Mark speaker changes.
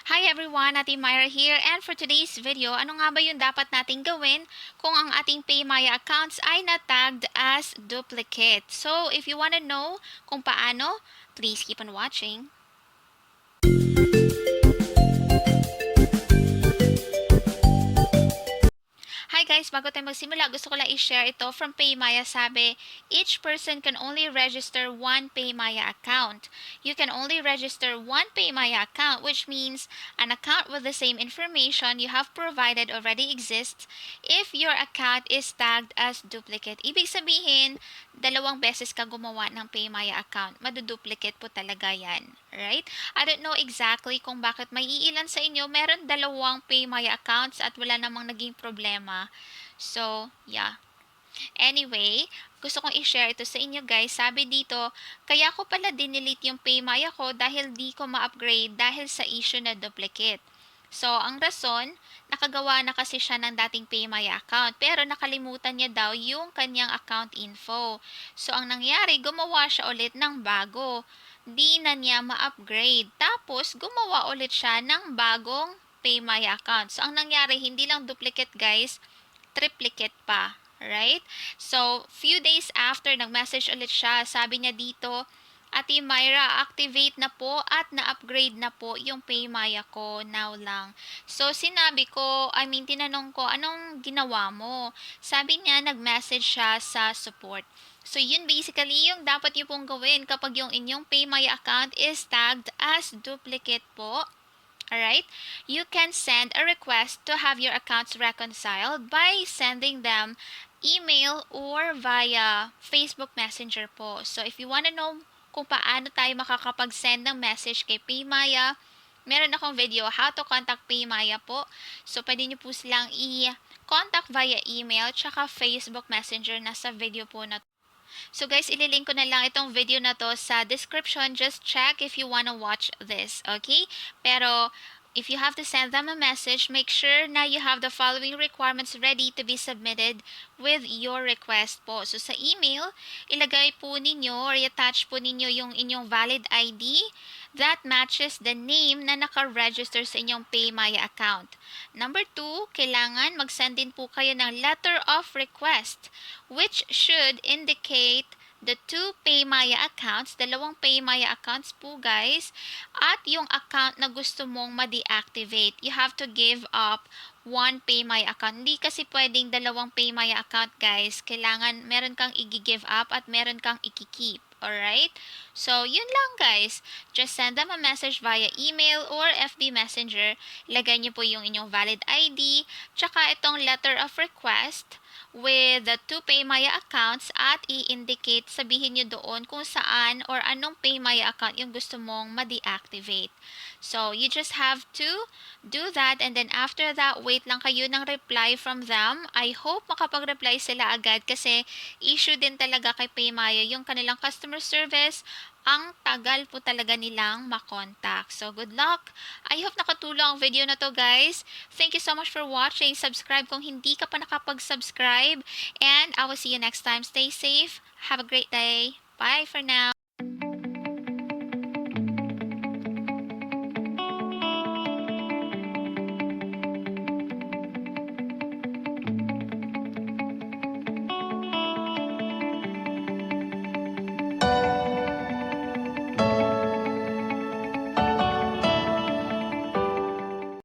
Speaker 1: Hi everyone, Ate Myra here, and for today's video, ano nga ba yung dapat nating gawin kung ang ating Paymaya accounts ay na-tagged as duplicate? So, if you wanna know kung paano, please keep on watching. Hi guys, bago tayo magsimula, gusto ko lang i-share ito from Paymaya. Sabi, each person can only register one Paymaya account. You can only register one Paymaya account, which means an account with the same information you have provided already exists if your account is tagged as duplicate. Ibig sabihin, dalawang beses ka gumawa ng Paymaya account. Maduduplicate po talaga yan. Right? I don't know exactly kung bakit may iilan sa inyo meron dalawang Paymaya accounts at wala namang naging problema. So, yeah. Anyway, gusto kong i-share ito sa inyo guys. Sabi dito, kaya ko pala dinelete yung Paymaya ko dahil di ko ma-upgrade dahil sa issue na duplicate. So, ang rason, nakagawa na kasi siya ng dating Paymaya account pero nakalimutan niya daw yung kanyang account info. So, ang nangyari, gumawa siya ulit ng bago. Di na niya ma-upgrade. Tapos, gumawa ulit siya ng bagong Paymaya account. So, ang nangyari, hindi lang duplicate guys, triplicate pa. Right? So, few days after, nag-message ulit siya. Sabi niya dito, Ate Myra, activate na po at na-upgrade na po yung Paymaya ko now lang. So, sinabi ko, tinanong ko, anong ginawa mo? Sabi niya, nag-message siya sa support. So, yun basically yung dapat niyo pong gawin kapag yung inyong Paymaya account is tagged as duplicate po. Alright? You can send a request to have your accounts reconciled by sending them email or via Facebook Messenger po. So, if you wanna know kung paano tayo makakapag-send ng message kay Paymaya, meron akong video, how to contact Paymaya po. So, pwede nyo po silang i-contact via email tsaka Facebook Messenger. Nasa video po na. So guys, ililink ko na lang itong video na to sa description. Just check if you wanna watch this, okay? Pero if you have to send them a message, make sure na you have the following requirements ready to be submitted with your request po. So sa email, ilagay po ninyo or i-attach po ninyo yung inyong valid ID that matches the name na naka-register sa inyong Paymaya account. Number 2, kailangan mag-send din po kayo ng letter of request which should indicate the two Paymaya accounts, dalawang Paymaya accounts po guys, at yung account na gusto mong ma-deactivate. You have to give up one Paymaya account. Hindi kasi pwedeng dalawang Paymaya account guys. Kailangan meron kang i-give up at meron kang i-keep. Alright? So, yun lang guys. Just send them a message via email or FB Messenger. Ilagay niyo po yung inyong valid ID, tsaka itong letter of request with the two Paymaya accounts at i-indicate, sabihin nyo doon kung saan or anong Paymaya account yung gusto mong ma-deactivate. So, you just have to do that and then after that, wait lang kayo ng reply from them. I hope makapag-reply sila agad kasi issue din talaga kay Paymaya yung kanilang customer service. Ang tagal po talaga nilang makontak. So, good luck! I hope nakatulong ang video na to guys. Thank you so much for watching. Subscribe kung hindi ka pa nakapag-subscribe. And I will see you next time. Stay safe. Have a great day. Bye for now.